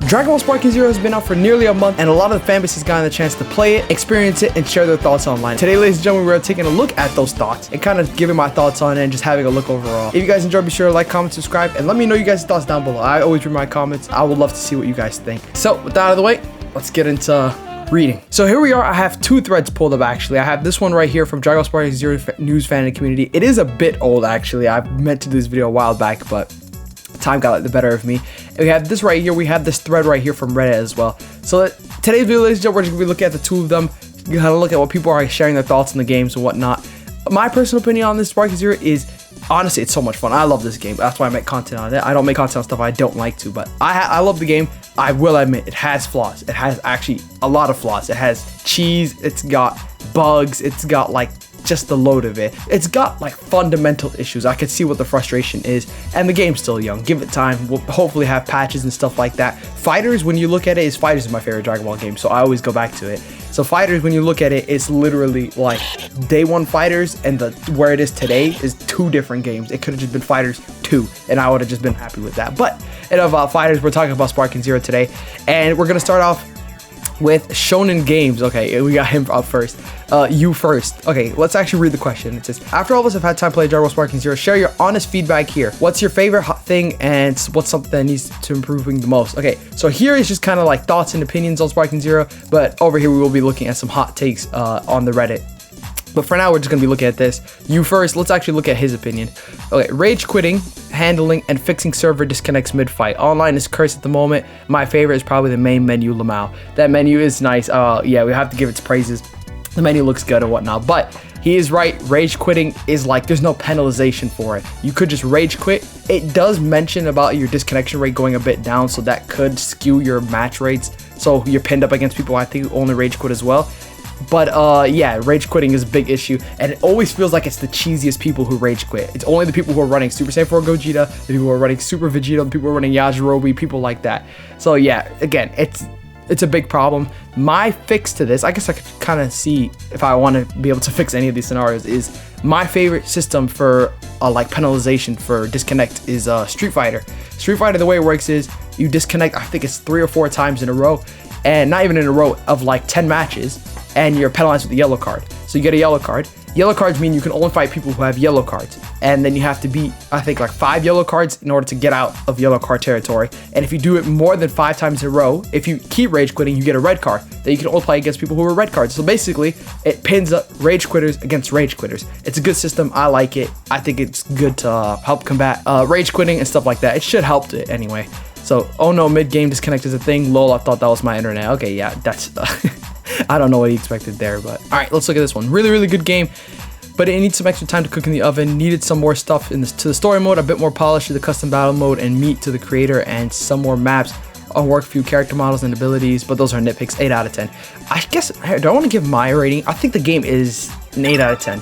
Dragon Ball Sparking Zero has been out for nearly a month, and a lot of the fan base has gotten the chance to play it, experience it, and share their thoughts online. Today, ladies and gentlemen, we're taking a look at those thoughts and kind of giving my thoughts on it and just having a look overall. If you guys enjoyed, be sure to like, comment, subscribe, and let me know you guys' thoughts down below. I always read my comments. I would love to see what you guys think. So, with that out of the way, let's get into reading. So here we are. I have two threads pulled up actually. I have this one right here from Dragon Ball Sparking Zero news fan and community. It is a bit old actually. I meant to do this video a while back, but time got the better of me. And we have this right here. We have this thread right here from Reddit as well. So today's video, ladies and gentlemen, we're just gonna be looking at the two of them. You gotta look at what people are sharing their thoughts in the games and whatnot. My personal opinion on this Sparking Zero is honestly, it's so much fun. I love this game. That's why I make content on it. I don't make content on stuff I don't like to, but I love the game. I will admit, it has flaws. It has actually a lot of flaws. It has cheese. It's got bugs. It's got like just the load of it. It's got like fundamental issues. I can see what the frustration is, and the game's still young. Give it time. We'll hopefully have patches and stuff like that. Fighters, when you look at it, Fighters is my favorite Dragon Ball game, so I always go back to it. So Fighters, when you look at it, it's literally like day one Fighters and where it is today is two different games. It could have just been Fighters 2, and I would have just been happy with that. But enough about Fighters, we're talking about Sparking Zero today, and we're gonna start off with Shonen Games. Okay, we got him up first. You first. Okay, let's actually read the question. It says, after all of us have had time to play Dragon Ball Sparking Zero, share your honest feedback here. What's your favorite thing and what's something that needs to improving the most? Okay, so here is just kind of like thoughts and opinions on Sparking Zero, but over here we will be looking at some hot takes on the Reddit. But for now, we're just going to be looking at this. You first, let's actually look at his opinion. Okay, rage quitting, handling, and fixing server disconnects mid-fight. Online is cursed at the moment. My favorite is probably the main menu, Lamau. That menu is nice. Yeah, we have to give its praises. The menu looks good and whatnot, but he is right. Rage quitting is like, there's no penalization for it. You could just rage quit. It does mention about your disconnection rate going a bit down, so that could skew your match rates. So you're pinned up against people, I think, who only rage quit as well. But yeah, rage quitting is a big issue, and it always feels like it's the cheesiest people who rage quit. It's only the people who are running Super Saiyan 4 Gogeta, the people who are running Super Vegeta, the people who are running Yajirobe, people like that. So yeah, again, it's a big problem. My fix to this, I guess I could kind of see if I want to be able to fix any of these scenarios, is my favorite system for like penalization for disconnect is Street Fighter. Street Fighter, the way it works is you disconnect, I think it's 3 or 4 times in a row, and not even in a row, of like 10 matches, and you're penalized with a yellow card. So you get a yellow card. Yellow cards mean you can only fight people who have yellow cards. And then you have to beat, I think, like 5 yellow cards in order to get out of yellow card territory. And if you do it more than 5 times in a row, if you keep rage quitting, you get a red card that you can only play against people who are red cards. So basically, it pins up rage quitters against rage quitters. It's a good system. I like it. I think it's good to help combat rage quitting and stuff like that. It should help it anyway. So, oh no, mid-game disconnect is a thing. Lol, I thought that was my internet. Okay, yeah, that's... I don't know what he expected there, but... Alright, let's look at this one. Really, really good game, but it needs some extra time to cook in the oven. Needed some more stuff to the story mode, a bit more polish to the custom battle mode, and meat to the creator, and some more maps. Unworked few character models and abilities, but those are nitpicks. 8 out of 10. I guess, do I want to give my rating? I think the game is an 8 out of 10.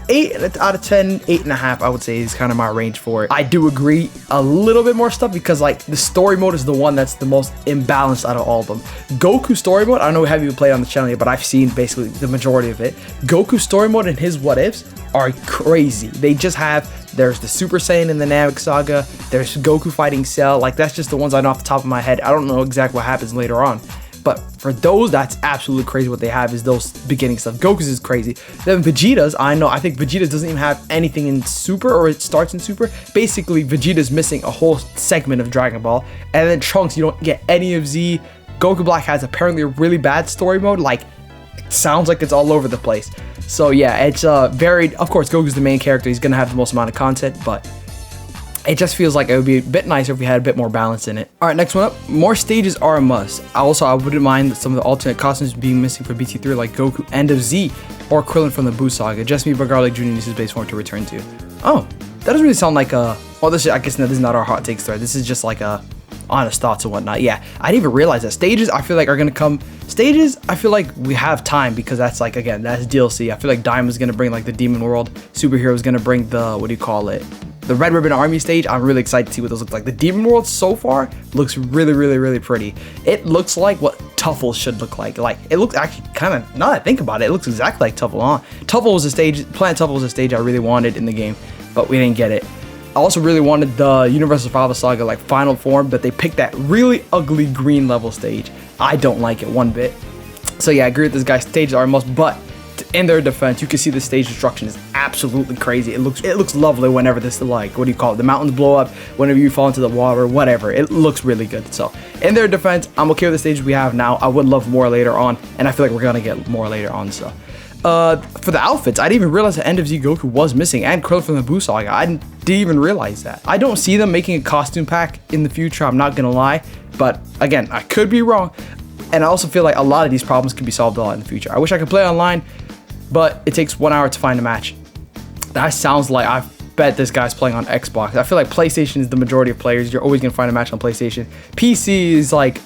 8 out of 10, 8.5, I would say, is kind of my range for it. I do agree a little bit more stuff because like the story mode is the one that's the most imbalanced out of all of them. Goku story mode, I don't know if you played on the channel yet, but I've seen basically the majority of it. Goku story mode and his what ifs are crazy. They just have, there's the Super Saiyan in the Namek Saga, there's Goku fighting Cell, like that's just the ones I know off the top of my head. I don't know exactly what happens later on, but for those, that's absolutely crazy. What they have is those beginning stuff. Goku's is crazy. Then Vegeta's, I think Vegeta's doesn't even have anything in Super, or it starts in Super. Basically, Vegeta's missing a whole segment of Dragon Ball, and then Trunks, you don't get any of Z. Goku Black has apparently a really bad story mode, like it sounds like it's all over the place. So yeah, it's varied. Of course, Goku's the main character. He's going to have the most amount of content, but it just feels like it would be a bit nicer if we had a bit more balance in it. All right, next one up. More stages are a must. I wouldn't mind some of the alternate costumes being missing for BT3, like Goku, End of Z, or Krillin from the Buu Saga. Just me, but Garlic Jr. needs his base form to return to. Oh, that doesn't really sound like a... Well, I guess this is not our hot takes thread. This is just like a honest thoughts and whatnot. Yeah, I didn't even realize that stages, I feel like, are gonna come. Stages, I feel like we have time because that's like, again, that's DLC. I feel like Diamond's gonna bring like the Demon World. Superhero's gonna bring the, what do you call it? The Red Ribbon Army stage. I'm really excited to see what those look like. The Demon World so far looks really, really, really pretty. It looks like what Tuffle should look like. Like, it looks actually kind of, now that I think about it, it looks exactly like Tuffle, huh? Tuffle was a stage, Planet Tuffle was a stage I really wanted in the game, but we didn't get it. I also really wanted the Universal Survival Saga like final form, but they picked that really ugly green level stage. I don't like it one bit. So yeah, I agree with this guy's stages are most, but in their defense, you can see the stage destruction is absolutely crazy. It looks lovely whenever this, like, what do you call it? The mountains blow up, whenever you fall into the water, whatever. It looks really good. So in their defense, I'm okay with the stages we have now. I would love more later on, and I feel like we're gonna get more later on. So for the outfits, I didn't even realize the end of Z Goku was missing, and Krillin from the Buu Saga. I didn't even realize that. I don't see them making a costume pack in the future, I'm not gonna lie, but again, I could be wrong. And I also feel like a lot of these problems can be solved a lot in the future. I wish I could play online, but it takes 1 hour to find a match. That sounds like, I bet this guy's playing on Xbox. I feel like PlayStation is the majority of players. You're always gonna find a match on PlayStation. PC is like,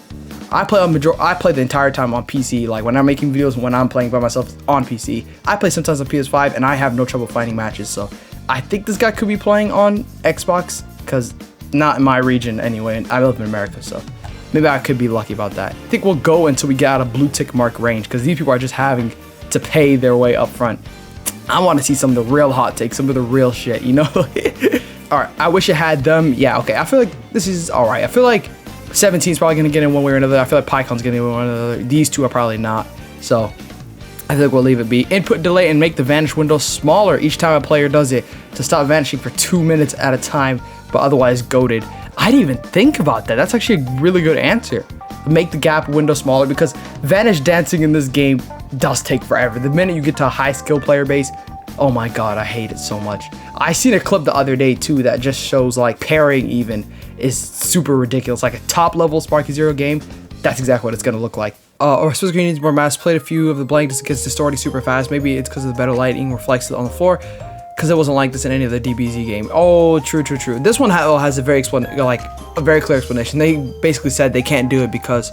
I play the entire time on PC. Like when I'm making videos, when I'm playing by myself on PC. I play sometimes on PS5, and I have no trouble finding matches. So I think this guy could be playing on Xbox, because not in my region anyway, and I live in America, so maybe I could be lucky about that. I think we'll go until we get out of blue tick mark range, because these people are just having to pay their way up front. I want to see some of the real hot takes, some of the real shit, you know? Alright, I wish it had them. Yeah, okay, I feel like this is alright. I feel like 17 is probably going to get in one way or another. I feel like PyCon's going to get in one way or another. These two are probably not. So I feel like we'll leave it be. Input delay and make the vanish window smaller each time a player does it to stop vanishing for 2 minutes at a time, but otherwise goated. I didn't even think about that. That's actually a really good answer. Make the gap window smaller, because vanish dancing in this game does take forever. The minute you get to a high skill player base, oh my god, I hate it so much. I seen a clip the other day too that just shows like parrying even is super ridiculous. Like a top level Sparky Zero game, that's exactly what it's gonna look like. Or Swiss Green needs more maps. Played a few of the blank just gets distorting super fast. Maybe it's because of the better lighting reflects on the floor, because it wasn't like this in any of the DBZ game. Oh, true. This one has a very clear explanation. They basically said they can't do it because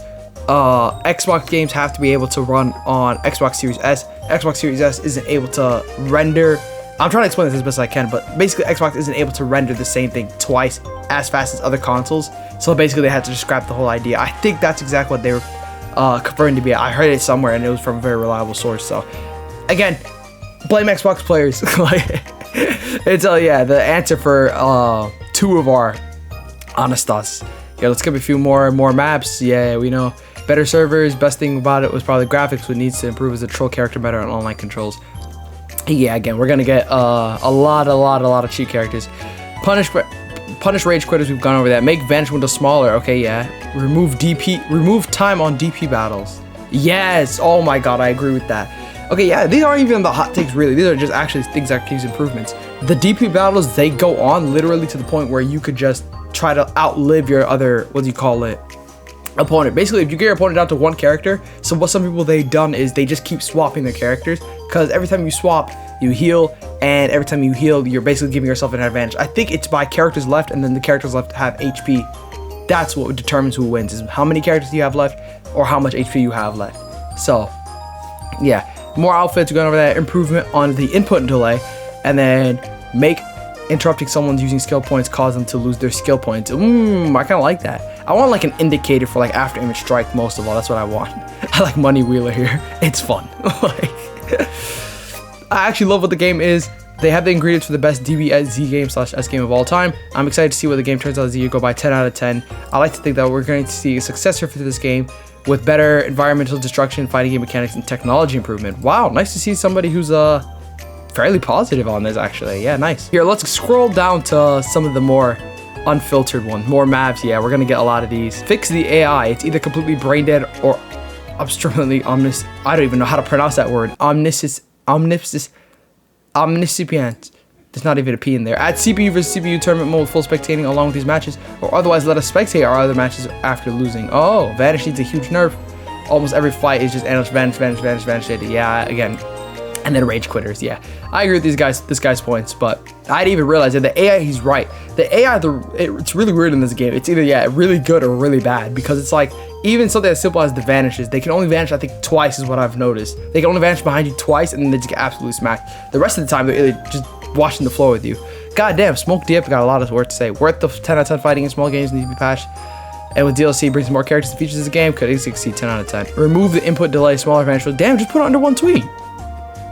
Xbox games have to be able to run on Xbox Series S. Xbox Series S isn't able to render. I'm trying to explain this as best as I can, but basically Xbox isn't able to render the same thing twice as fast as other consoles. So basically they had to just scrap the whole idea. I think that's exactly what they were confirmed to be. I heard it somewhere and it was from a very reliable source. So again, blame Xbox players. Like, it's yeah, the answer for two of our honest thoughts. Yeah, let's give a few more maps. Yeah, we know. Better servers. Best thing about it was probably graphics, which needs to improve as a troll character better on online controls. Yeah, again, we're gonna get a lot of cheat characters. Punish rage quitters. We've gone over that. Make vanish window smaller. Okay, yeah. Remove time on DP battles. Yes. Oh my god, I agree with that. Okay, yeah, these aren't even the hot takes really. These are just actually things that can use improvements. The DP battles, they go on literally to the point where you could just try to outlive your other, opponent. Basically, if you get your opponent down to one character, so what some people they've done is they just keep swapping their characters, because every time you swap, you heal, and every time you heal, you're basically giving yourself an advantage. I think it's by characters left, and then the characters left have HP. That's what determines who wins, is how many characters you have left, or how much HP you have left. So, yeah. More outfits, going over that. Improvement on the input delay, and then make interrupting someone's using skill points cause them to lose their skill points. I kind of like that. I want like an indicator for like after image strike most of all. That's what I want. I like Money Wheeler here. It's fun. Like, I actually love what the game is. They have the ingredients for the best DBZ game / S game of all time. I'm excited to see what the game turns out as the year go by. 10 out of 10. I like to think that we're going to see a successor for this game with better environmental destruction, fighting game mechanics, and technology improvement. Wow, nice to see somebody who's fairly positive on this, actually. Yeah, nice. Here, let's scroll down to some of the more unfiltered ones. More maps. Yeah, we're gonna get a lot of these. Fix the AI. It's either completely brain dead or obstruently omnis. I don't even know how to pronounce that word. Omniscient. There's not even a P in there. Add CPU versus CPU tournament mode with full spectating along with these matches, or otherwise let us spectate our other matches after losing. Oh, Vanish needs a huge nerf. Almost every fight is just Vanish. Yeah, again. And then rage quitters. Yeah, I agree with this guy's points, but I didn't even realize that the AI, he's right. The AI, it's really weird in this game. It's either, yeah, really good or really bad, because it's like, even something as simple as the vanishes, they can only vanish, I think, twice is what I've noticed. They can only vanish behind you twice, and then they just get absolutely smacked. The rest of the time, they're just washing the floor with you. Goddamn, Smoke Dip got a lot of words to say. Worth the 10 out of 10 fighting in small games need to be patched. And with DLC brings more characters and features to the game, could easily exceed 10 out of 10. Remove the input delay, smaller vanish. Damn, just put it under one tweet.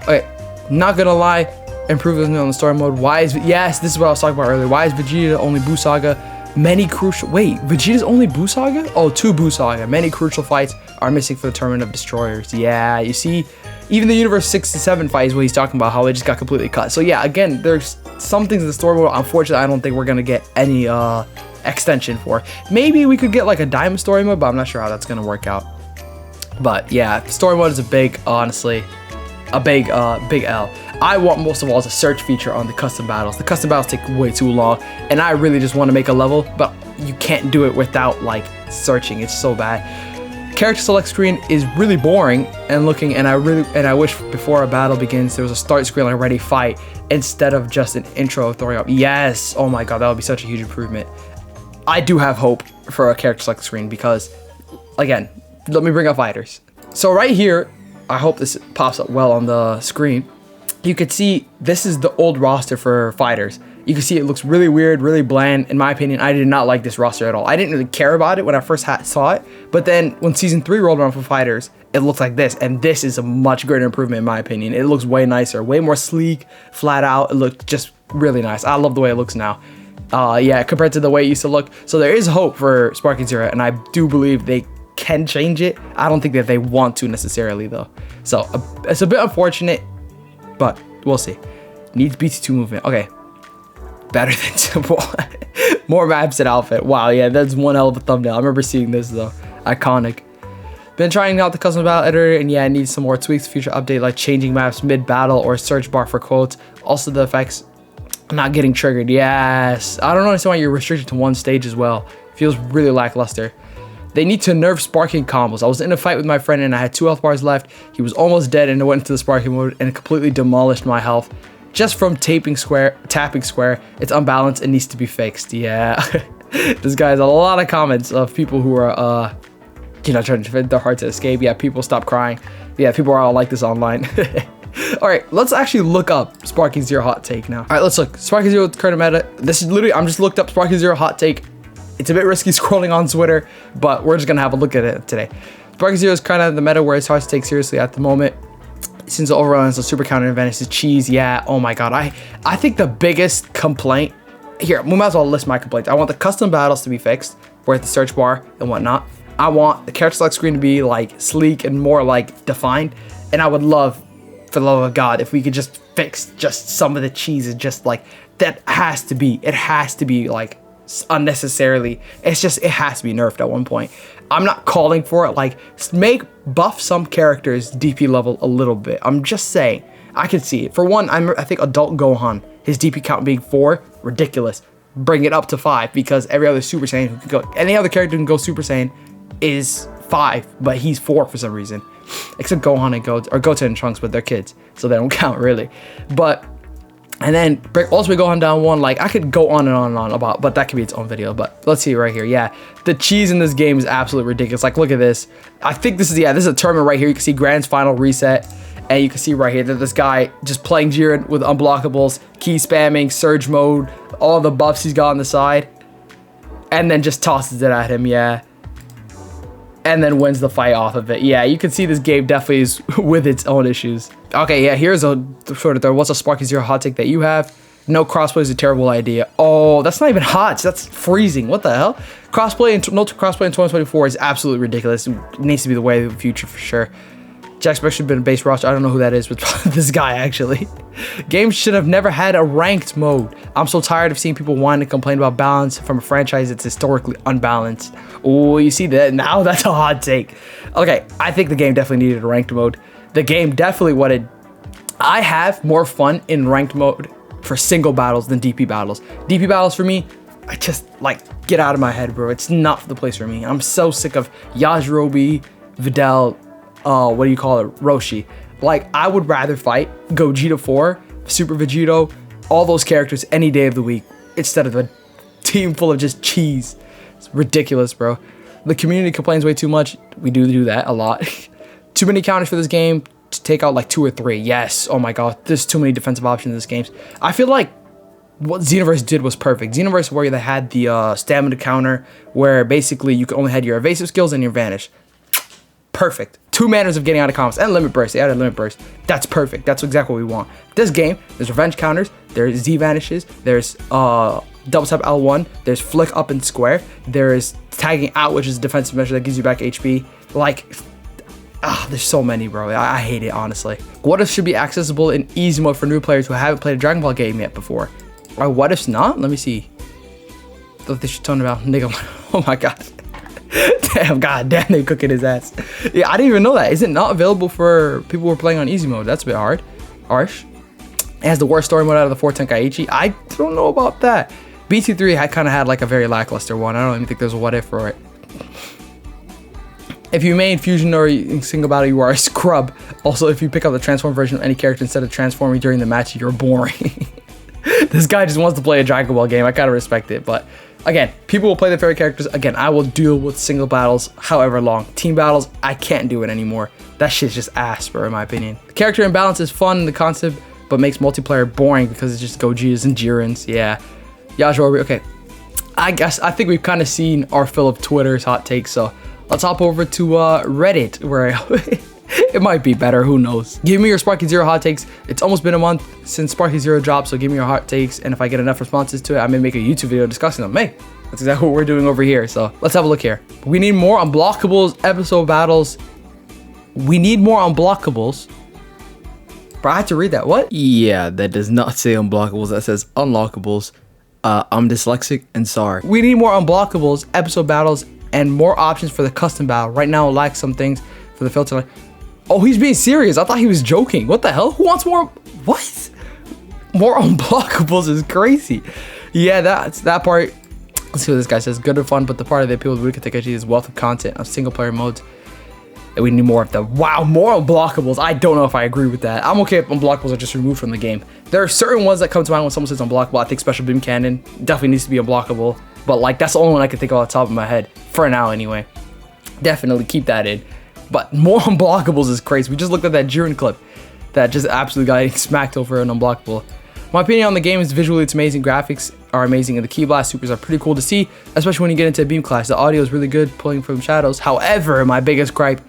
Okay, not gonna lie, improvements on the story mode. Why is, yes, this is what I was talking about earlier. Why is Vegeta only Buu Saga? Many crucial, wait, Vegeta's only Buu Saga? Oh, 2 Buu Saga. Many crucial fights are missing for the Tournament of Destroyers. Yeah, you see, even the Universe 67 fight is what he's talking about, how it just got completely cut. So yeah, again, there's some things in the story mode, unfortunately, I don't think we're gonna get any extension for. Maybe we could get like a Diamond story mode, but I'm not sure how that's gonna work out. But yeah, story mode is a big, honestly, a big L. I want most of all is a search feature on the custom battles. The custom battles take way too long, and I really just want to make a level, but you can't do it without like searching. It's so bad. Character select screen is really boring and looking, and I wish before a battle begins there was a start screen like ready fight instead of just an intro throwing up. Yes, oh my god, that would be such a huge improvement. I do have hope for a character select screen because, again, let me bring up fighters. So right here, I hope this pops up well on the screen. You could see this is the old roster for fighters. You can see it looks really weird, really bland. In my opinion, I did not like this roster at all. I didn't really care about it when I first saw it, but then when season 3 rolled around for fighters, it looked like this, and this is a much greater improvement in my opinion. It looks way nicer, way more sleek, flat out. It looked just really nice. I love the way it looks now. Yeah, compared to the way it used to look. So there is hope for Sparking Zero, and I do believe they can change it. I don't think that they want to necessarily though. So it's a bit unfortunate, but we'll see. Needs BT2 movement. Okay. Better than simple. More maps and outfit. Wow, yeah, that's one hell of a thumbnail. I remember seeing this though. Iconic. Been trying out the custom battle editor, and yeah, it needs some more tweaks. Future update like changing maps mid-battle or search bar for quotes. Also the effects not getting triggered. Yes. I don't understand why you're restricted to one stage as well. Feels really lackluster. They need to nerf sparking combos. I was in a fight with my friend and I had 2 health bars left. He was almost dead and I went into the sparking mode and it completely demolished my health. Just from tapping square. It's unbalanced and needs to be fixed. Yeah. This guy has a lot of comments of people who are, you know, trying to defend their heart to escape. Yeah, people stop crying. Yeah, people are all like this online. All right, let's actually look up Sparking Zero hot take now. All right, let's look. Sparking Zero current meta. This is literally, I'm just looked up Sparking Zero hot take. It's a bit risky scrolling on Twitter, but we're just gonna have a look at it today. Sparking Zero is kind of the meta where it's hard to take seriously at the moment. Since the overall is a super counter advantage is cheese. Yeah, oh my god. I think the biggest complaint here, we might as well list my complaints. I want the custom battles to be fixed, where the search bar and whatnot. I want the character select screen to be like sleek and more like defined. And I would love, for the love of God, if we could just fix just some of the cheese. Just like that has to be. It has to be like unnecessarily. It has to be nerfed at one point. I'm not calling for it, like buff some characters DP level a little bit. I'm just saying, I can see it. For one, I think adult Gohan, his DP count being 4, ridiculous. Bring it up to 5 because every other Super Saiyan who can go, any other character who can go Super Saiyan is 5, but he's 4 for some reason. Except Gohan and Goten and Trunks, but they're kids, so they don't count really. But and then break also Gohan down 1. Like I could go on and on and on about, but that could be its own video. But let's see right here. Yeah, the cheese in this game is absolutely ridiculous. Like look at this. I think this is this is a tournament right here. You can see Grand's final reset, and you can see right here that this guy just playing Jiren with unblockables, key spamming, surge mode, all the buffs he's got on the side, and then just tosses it at him. Yeah. And then wins the fight off of it. Yeah, you can see this game definitely is with its own issues. Okay, yeah, here's a sort of there. What's a Sparking Zero hot take that you have? No crossplay is a terrible idea. Oh, that's not even hot. That's freezing. What the hell? Crossplay and no crossplay in 2024 is absolutely ridiculous. It needs to be the way of the future for sure. Jack Speck should have been a base roster. I don't know who that is, but this guy actually. Games should have never had a ranked mode. I'm so tired of seeing people whine and complain about balance from a franchise that's historically unbalanced. Oh, you see that? Now that's a hot take. Okay, I think the game definitely needed a ranked mode. The game definitely wanted. I have more fun in ranked mode for single battles than DP battles. DP battles for me, I just like get out of my head, bro. It's not the place for me. I'm so sick of Yajirobe, Videl, what do you call it, Roshi. Like I would rather fight Gogeta 4, Super Vegito, all those characters any day of the week instead of a team full of just cheese. It's ridiculous, bro. The community complains way too much. We do that a lot. Too many counters for this game to take out like 2 or 3. Yes. Oh my god. There's too many defensive options in this game. I feel like what Xenoverse did was perfect. Xenoverse where they had the stamina counter where basically you only had your evasive skills and your vanish. Perfect. 2 manners of getting out of combos and limit burst. They added limit burst. That's perfect. That's exactly what we want. This game, there's revenge counters, there's Z vanishes, there's double tap L1, there's flick up and square, there's tagging out, which is a defensive measure that gives you back HP. Like, there's so many, bro. I hate it, honestly. What if should be accessible in easy mode for new players who haven't played a Dragon Ball game yet before? Or what if's not? Let me see. What they should tone about, nigga. Oh my god. God damn, they cooking his ass. Yeah, I didn't even know that. Is it not available for people who are playing on easy mode? That's a bit harsh. It has the worst story mode out of the 4 Tenkaichi. I don't know about that. BT3 kind of had like a very lackluster one. I don't even think there's a what if for it. If you main fusion or single battle, you are a scrub. Also, if you pick up the transform version of any character instead of transforming during the match, you're boring. This guy just wants to play a Dragon Ball game. I kind of respect it, but again, people will play their favorite characters. Again, I will deal with single battles however long. Team battles, I can't do it anymore. That shit's just ass, bro, in my opinion. The character imbalance is fun in the concept, but makes multiplayer boring because it's just Gojitas and Jirens. Yeah. Yajiro, okay. I think we've kind of seen our fill of Twitter's hot takes, so let's hop over to Reddit, where it might be better, who knows. Give me your Sparky Zero hot takes. It's almost been a month since Sparky Zero dropped, so give me your hot takes, and if I get enough responses to it, I may make a YouTube video discussing them. Hey, that's exactly what we're doing over here, so let's have a look here. We need more unblockables, episode battles. We need more unblockables. Bro, I had to read that. What? Yeah, that does not say unblockables. That says unlockables. I'm dyslexic and sorry. We need more unblockables, episode battles, and more options for the custom battle. Right now, it lacks some things for the filter. Oh, he's being serious. I thought he was joking. What the hell? Who wants more? What? More unblockables is crazy. Yeah, that's that part. Let's see what this guy says. Good and fun, but the part of the appeal of Budokai Tenkaichi is wealth of content of single player modes. And we need more of them. Wow, more unblockables. I don't know if I agree with that. I'm okay if unblockables are just removed from the game. There are certain ones that come to mind when someone says unblockable. I think Special Beam Cannon definitely needs to be unblockable. But like, that's the only one I can think of off the top of my head. For now, anyway. Definitely keep that in. But more unblockables is crazy. We just looked at that Jiren clip that just absolutely got getting smacked over an unblockable. My opinion on the game is visually it's amazing. Graphics are amazing, and the Ki Blast supers are pretty cool to see, especially when you get into Beam Clash. The audio is really good, pulling from shadows. However, my biggest gripe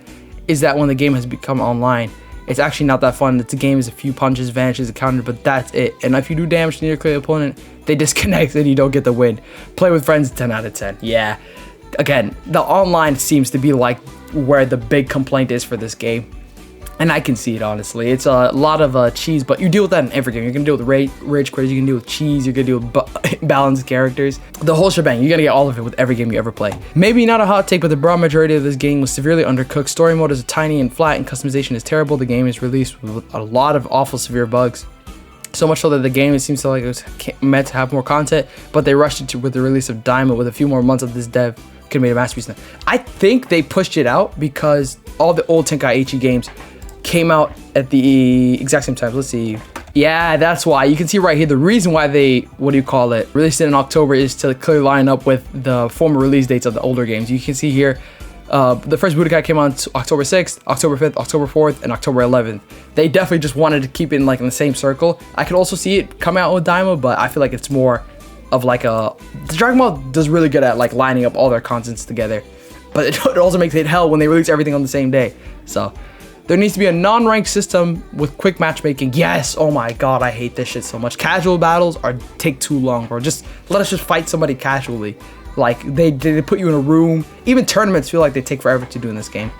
is that when the game has become online, it's actually not that fun. The game is a few punches, vanishes, a counter, but that's it. And if you do damage to your clear opponent, they disconnect and you don't get the win. Play with friends, 10 out of 10. Yeah. Again, the online seems to be like where the big complaint is for this game. And I can see it, honestly. It's a lot of cheese, but you deal with that in every game. You're going to deal with rage quits, you can deal with cheese, you're going to deal with balanced characters. The whole shebang, you're going to get all of it with every game you ever play. Maybe not a hot take, but the broad majority of this game was severely undercooked. Story mode is tiny and flat, and customization is terrible. The game is released with a lot of awful severe bugs. So much so that the game, it seems like it was meant to have more content, but they rushed it with the release of Diamond. With a few more months of this dev, could have made a masterpiece. I think they pushed it out because all the old Tenkaichi games came out at the exact same time. Let's see. Yeah, that's why. You can see right here the reason why they, released it in October is to clearly line up with the former release dates of the older games. You can see here, the first Budokai came on October 6th, October 5th, October 4th, and October 11th. They definitely just wanted to keep it in the same circle. I could also see it come out with Daima, but I feel like it's more of the Dragon Ball does really good at lining up all their contents together. But it also makes it hell when they release everything on the same day. So there needs to be a non-ranked system with quick matchmaking. Yes, oh my god, I hate this shit so much. Casual battles take too long, bro. Just let us just fight somebody casually. They put you in a room. Even tournaments feel like they take forever to do in this game.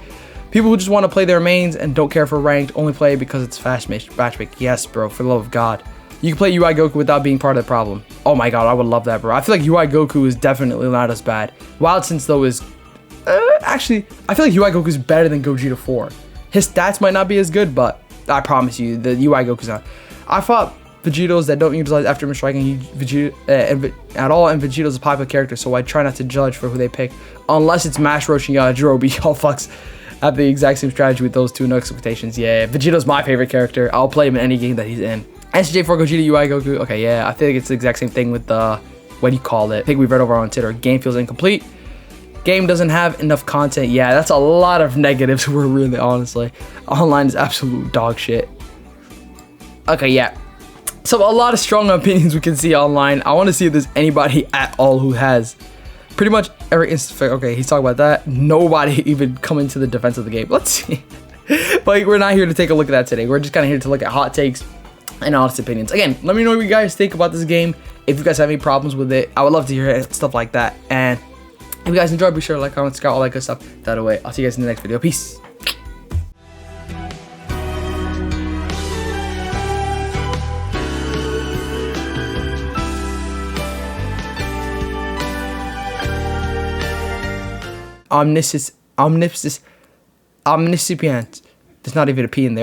People who just want to play their mains and don't care for ranked only play because it's fast matchmaking. Yes, bro, for the love of God. You can play UI Goku without being part of the problem. Oh my god, I would love that, bro. I feel like UI Goku is definitely not as bad. Wild Sense, though, is... actually, I feel like UI Goku is better than Gogeta 4. His stats might not be as good, but I promise you, the UI Goku's not. I fought Vegetos that don't utilize aftermath striking at all, and Vegeto's a popular character, so I try not to judge for who they pick, unless it's Mash Roshi and Yajirobe. All fucks have the exact same strategy with those two, no expectations. Yeah, Vegeto's my favorite character. I'll play him in any game that he's in. SJ for Gogeta, UI Goku. Okay, yeah, I think it's the exact same thing with the, what do you call it? I think we've read over on Twitter. Game feels incomplete. Game doesn't have enough content. Yeah, that's a lot of negatives. We're really, honestly, online is absolute dog shit. Okay, yeah. So a lot of strong opinions we can see online. I want to see if there's anybody at all who has pretty much every instance. Okay, he's talking about that. Nobody even coming to the defense of the game. Let's see. But we're not here to take a look at that today. We're just kind of here to look at hot takes and honest opinions. Again, let me know what you guys think about this game. If you guys have any problems with it, I would love to hear it, stuff like that. And if you guys enjoyed, be sure to like, comment, subscribe, all that good stuff. That away. I'll see you guys in the next video. Peace. Omniscient. There's not even a P in there.